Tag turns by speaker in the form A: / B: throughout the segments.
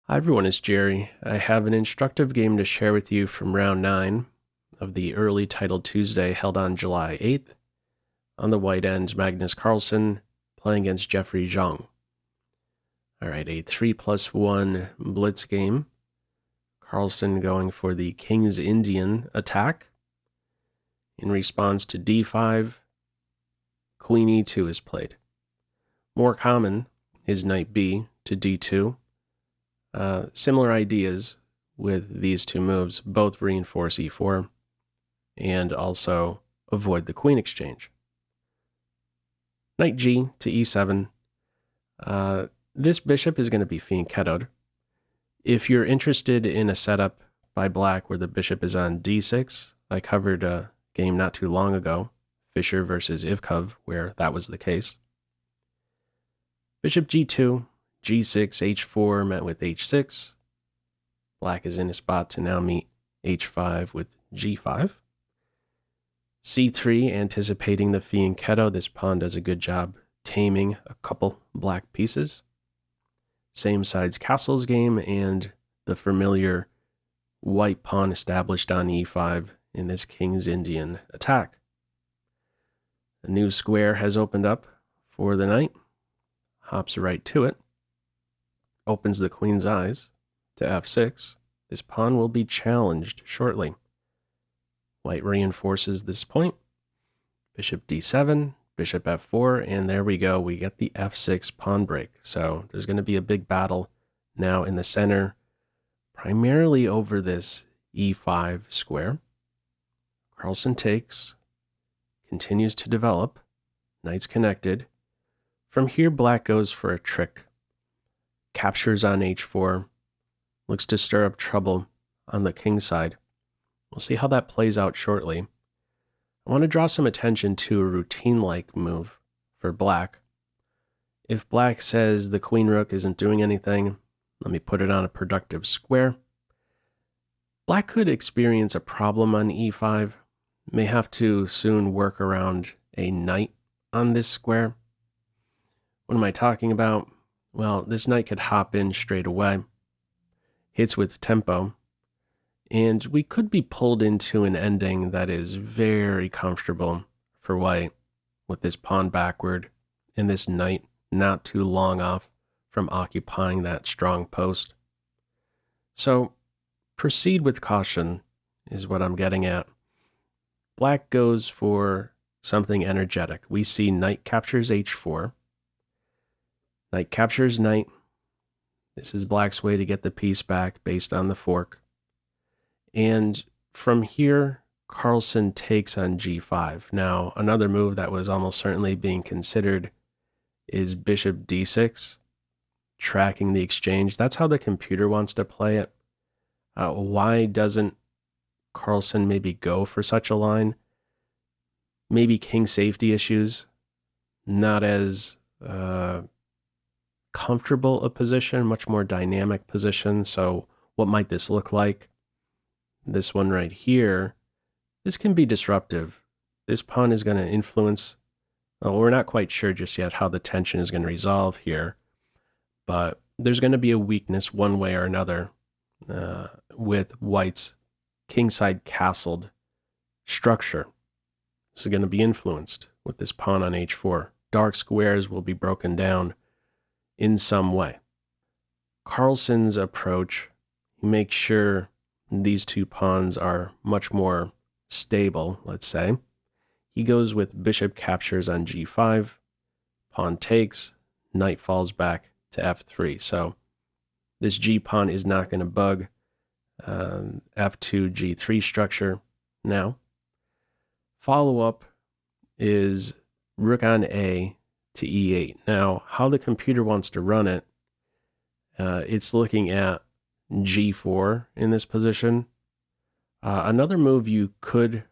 A: Hi everyone, it's Jerry. I have an instructive game to share with you from round 9 of the early titled Tuesday held on July 8th. On the white end, Magnus Carlsen playing against Jeffery Xiong. Alright, a 3+1 blitz game. Carlsen going for the King's Indian attack. In response to d5, Queen e2 is played. More common is Knight b to d2. Similar ideas with these two moves, both reinforce e4 and also avoid the queen exchange. Knight g to e7. This bishop is going to be fianchettoed. If you're interested in a setup by black where the bishop is on d6, I covered a game not too long ago, Fischer versus Ivkov, where that was the case. Bishop g2, g6, h4 met with h6. Black is in a spot to now meet h5 with g5. c3, anticipating the fianchetto. This pawn does a good job taming a couple black pieces. Same side's castles game and the familiar white pawn established on e5 in this King's Indian attack. A new square has opened up for the knight. Hops right to it. Opens the queen's eyes to f6. This pawn will be challenged shortly. White reinforces this point. Bishop d7, bishop f4, and there we go. We get the f6 pawn break. So there's going to be a big battle now in the center, primarily over this e5 square. Carlsen takes, continues to develop. Knights connected. From here, black goes for a trick. Captures on h4, looks to stir up trouble on the kingside. We'll see how that plays out shortly. I want to draw some attention to a routine-like move for black. If black says the queen rook isn't doing anything, let me put it on a productive square. Black could experience a problem on e5, may have to soon work around a knight on this square. What am I talking about? Well, this knight could hop in straight away, hits with tempo, and we could be pulled into an ending that is very comfortable for white with this pawn backward and this knight not too long off from occupying that strong post. So proceed with caution is what I'm getting at. Black goes for something energetic. We see knight captures h4. Knight captures knight. This is black's way to get the piece back based on the fork. And from here, Carlsen takes on g5. Now, another move that was almost certainly being considered is bishop d6, tracking the exchange. That's how the computer wants to play it. Why doesn't Carlsen maybe go for such a line? Maybe king safety issues, not as comfortable a position, much more dynamic position. So what might this look like? This one right here, this can be disruptive. This pawn is going to influence, we're not quite sure just yet how the tension is going to resolve here, but there's going to be a weakness one way or another with white's kingside castled structure. This is going to be influenced with this pawn on h4. Dark squares will be broken down in some way. Carlsen's approach, he makes sure these two pawns are much more stable, let's say. He goes with bishop captures on g5, pawn takes, knight falls back to f3. So this g pawn is not going to bug f2 g3 structure now. Follow up is rook on a to e8. Now, how the computer wants to run it, it's looking at g4 in this position. Another move you could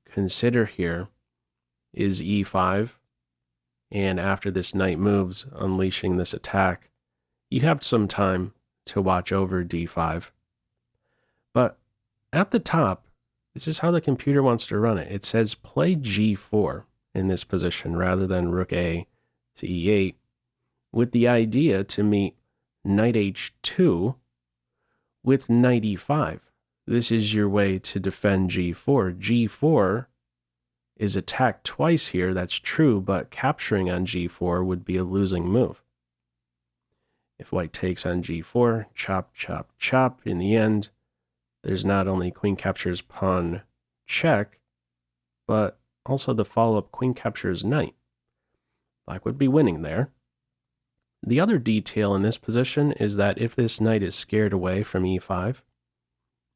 A: consider here is e5. And after this knight moves, unleashing this attack, you have some time to watch over d5. But at the top, this is how the computer wants to run it. It says play g4 in this position rather than rook a to e8, with the idea to meet knight h2 with knight e5. This is your way to defend g4. g4 is attacked twice here, that's true, but capturing on g4 would be a losing move. If white takes on g4, chop, chop, chop, in the end, there's not only queen captures pawn check, but also the follow-up queen captures knight. Black would be winning there. The other detail in this position is that if this knight is scared away from e5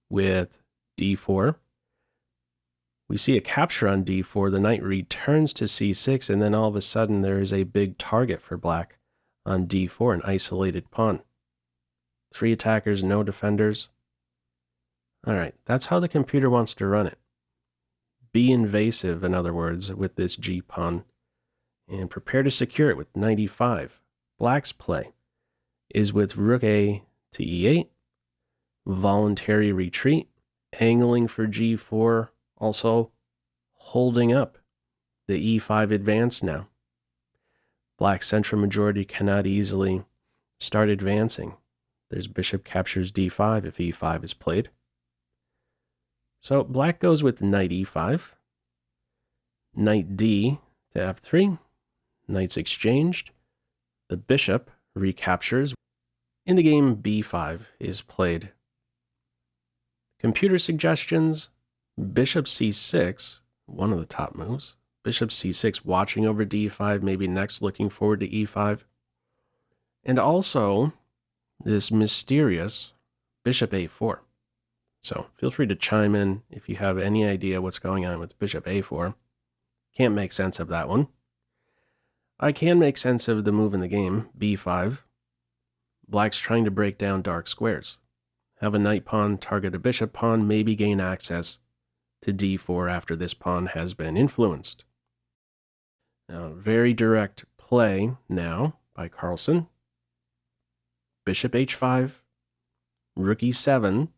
A: with d4, we see a capture on d4, the knight returns to c6, and then all of a sudden there is a big target for black on d4, an isolated pawn. 3 attackers, no defenders. All right, that's how the computer wants to run it. Be invasive, in other words, with this g-pawn, and prepare to secure it with knight e5. Black's play is with rook a to e8, voluntary retreat, angling for g4, also holding up the e5 advance now. Black's central majority cannot easily start advancing. There's bishop captures d5 if e5 is played. So black goes with knight e5, knight d to f3, knights exchanged, the bishop recaptures. In the game, b5 is played. Computer suggestions, bishop c6, one of the top moves. Bishop c6 watching over d5, maybe next looking forward to e5. And also this mysterious bishop a4. So feel free to chime in if you have any idea what's going on with bishop a4. Can't make sense of that one. I can make sense of the move in the game, b5. Black's trying to break down dark squares. Have a knight pawn target a bishop pawn, maybe gain access to d4 after this pawn has been influenced. Now, very direct play now by Carlsen. Bishop h5, rook e7,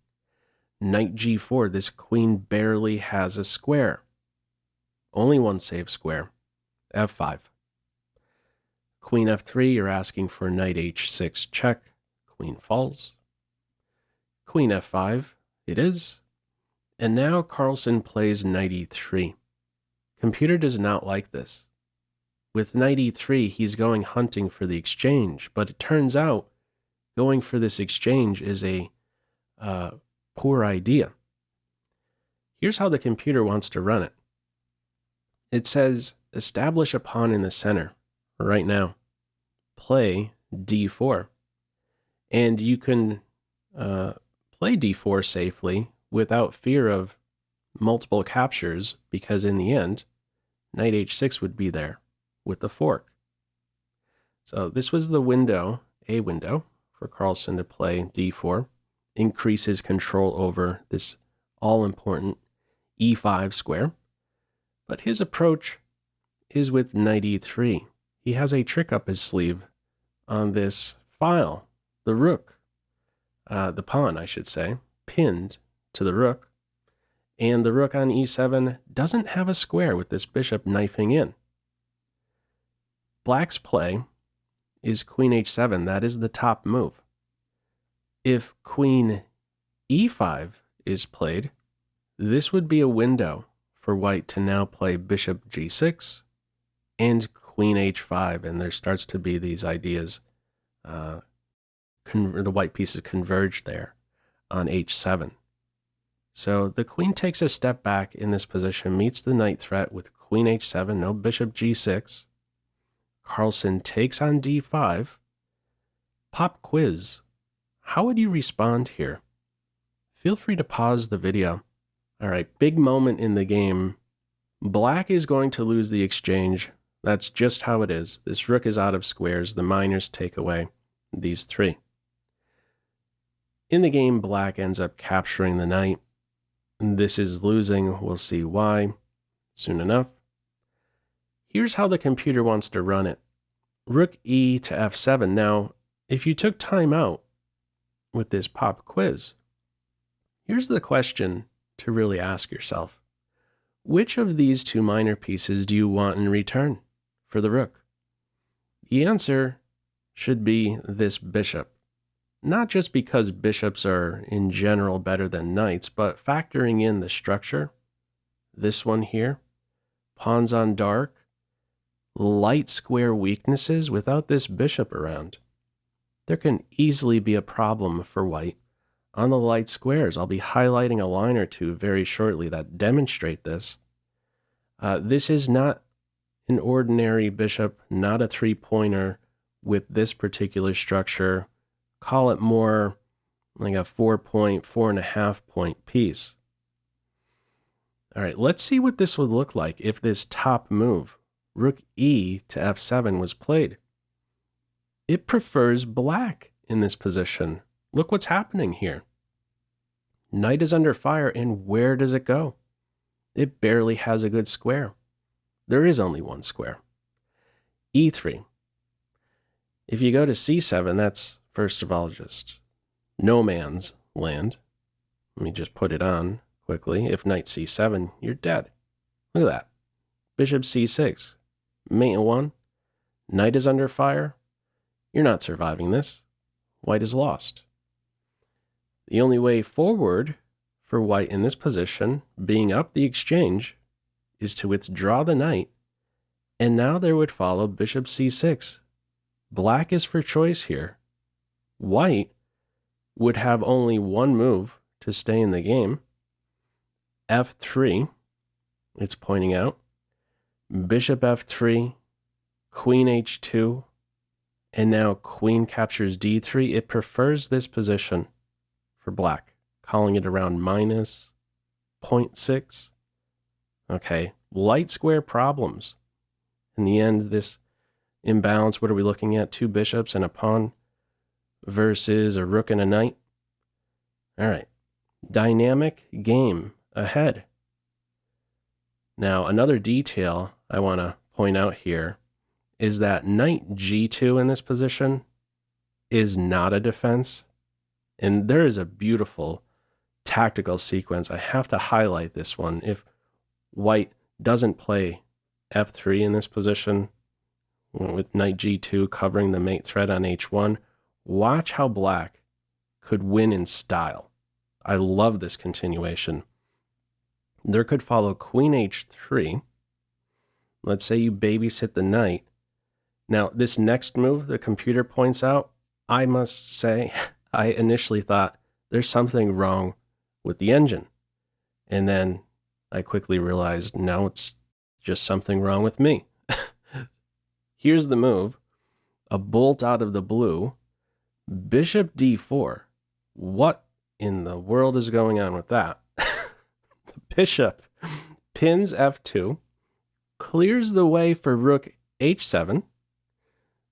A: knight g4. This queen barely has a square. Only one safe square, f5. Queen f3, you're asking for knight h6 check. Queen falls. Queen f5, it is. And now Carlsen plays knight e3. Computer does not like this. With knight e3, he's going hunting for the exchange, but it turns out going for this exchange is a poor idea. Here's how the computer wants to run it. It says, establish a pawn in the center right now. Play d4. And you can play d4 safely without fear of multiple captures, because in the end, knight h6 would be there with the fork. So this was the window, a window, for Carlsen to play d4, increase his control over this all-important e5 square. But his approach is with knight e3. He has a trick up his sleeve on this file, the rook, the pawn, I should say, pinned to the rook. And the rook on e7 doesn't have a square with this bishop knifing in. Black's play is queen h7. That is the top move. If queen e5 is played, this would be a window for white to now play bishop g6 and queen h5, and there starts to be these ideas, the white pieces converge there on h7. So the queen takes a step back in this position, meets the knight threat with queen h7, no bishop g6. Carlsen takes on d5. Pop quiz. How would you respond here? Feel free to pause the video. All right, big moment in the game. Black is going to lose the exchange. That's just how it is. This rook is out of squares. The minors take away these 3. In the game, black ends up capturing the knight. This is losing. We'll see why soon enough. Here's how the computer wants to run it. Rook e to f7. Now, if you took time out with this pop quiz, here's the question to really ask yourself. Which of these 2 minor pieces do you want in return for the rook? The answer should be this bishop. not just because bishops are in general better than knights, but factoring in the structure. This one here, pawns on dark, light square weaknesses without this bishop around. There can easily be a problem for white on the light squares. I'll be highlighting a line or two very shortly that demonstrate this. This is not an ordinary bishop, not a three-pointer with this particular structure. Call it more like a 4-point, 4.5-point piece. All right, let's see what this would look like if this top move, rook e to f7, was played. It prefers black in this position. Look what's happening here. Knight is under fire, and where does it go? It barely has a good square. There is only one square. e3. If you go to c7, that's, first of all, just no man's land. Let me just put it on quickly. If knight c7, you're dead. Look at that. Bishop c6. Mate 1. Knight is under fire. You're not surviving this. White is lost. The only way forward for white in this position, being up the exchange, is to withdraw the knight, and now there would follow bishop c6. Black is for choice here. White would have only one move to stay in the game. f3, it's pointing out. Bishop f3, queen h2, and now queen captures d3. It prefers this position for black, calling it around minus 0.6. Okay, light square problems. In the end, this imbalance, what are we looking at? Two bishops and a pawn versus a rook and a knight. All right, dynamic game ahead. Now, another detail I want to point out here is that knight g2 in this position is not a defense. And there is a beautiful tactical sequence. I have to highlight this one. If white doesn't play f3 in this position, with knight g2 covering the mate threat on h1, watch how black could win in style. I love this continuation. There could follow queen h3. Let's say you babysit the knight. Now, this next move the computer points out, I must say, I initially thought there's something wrong with the engine. And then I quickly realized, no, it's just something wrong with me. Here's the move, a bolt out of the blue, bishop d4. What in the world is going on with that? The bishop pins f2, clears the way for rook h7.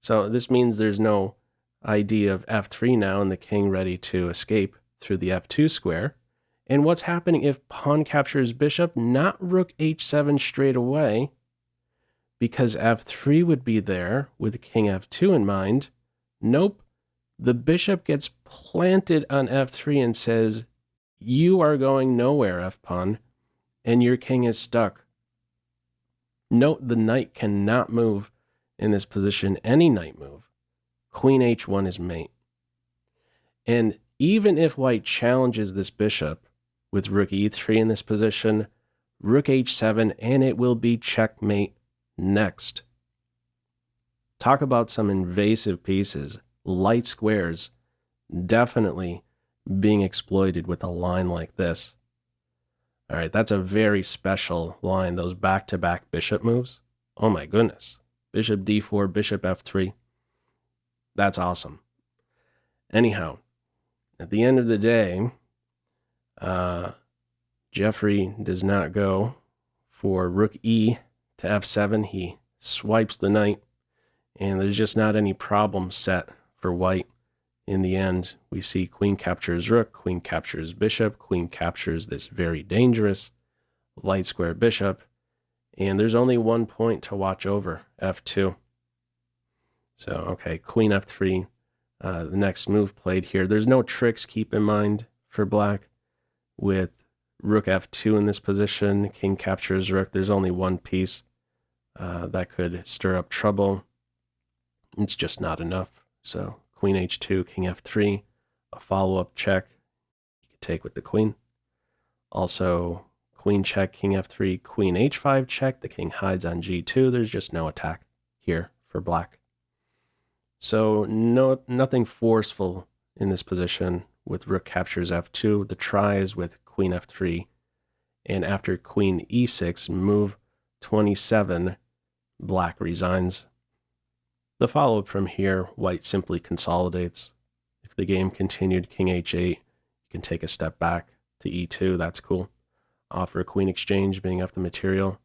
A: So this means there's no idea of f3 now and the king ready to escape through the f2 square. And what's happening if pawn captures bishop? Not rook h7 straight away, because f3 would be there with king f2 in mind. Nope. The bishop gets planted on f3 and says, you are going nowhere, f-pawn, and your king is stuck. Note the knight cannot move in this position, any knight move. Queen h1 is mate. And even if white challenges this bishop with rook e3 in this position, rook h7, and it will be checkmate next. Talk about some invasive pieces, light squares, definitely being exploited with a line like this. All right, that's a very special line, those back-to-back bishop moves. Oh my goodness. Bishop d4, bishop f3. That's awesome. Anyhow, at the end of the day, Jeffery does not go for rook e to f7. He swipes the knight, and there's just not any problem set for white. In the end, we see queen captures rook, queen captures bishop, queen captures this very dangerous light square bishop, and there's only 1 point to watch over, f2. So, okay, queen f3, the next move played here. There's no tricks, keep in mind, for black. With rook f2 in this position, king captures rook. There's only one piece that could stir up trouble. It's just not enough. So queen h2, king f3, a follow-up check you could take with the queen. Also, queen check, king f3, queen h5 check. The king hides on g2. There's just no attack here for black. So nothing forceful in this position with rook captures f2. The try is with queen f3. And after queen e6, move 27, black resigns. The follow-up from here, white simply consolidates. If the game continued king h8, you can take a step back to e2. That's cool. Offer a queen exchange, being up the material.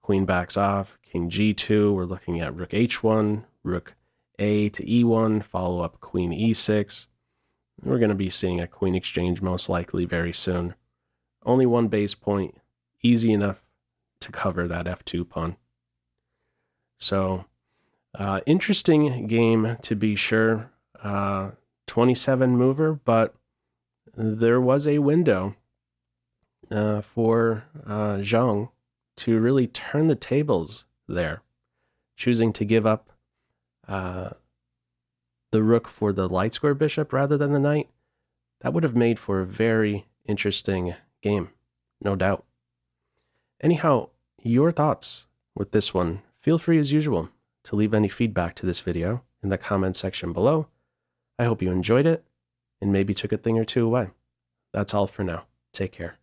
A: Queen backs off, king g2. We're looking at rook h1, rook a to e1, follow up queen e6. We're going to be seeing a queen exchange most likely very soon. Only one base point, easy enough to cover that f2 pawn. So, interesting game to be sure. 27 mover, but there was a window for Xiong to really turn the tables there, choosing to give up the rook for the light square bishop rather than the knight. That would have made for a very interesting game, no doubt. Anyhow, your thoughts with this one. Feel free as usual to leave any feedback to this video in the comment section below. I hope you enjoyed it and maybe took a thing or two away. That's all for now. Take care.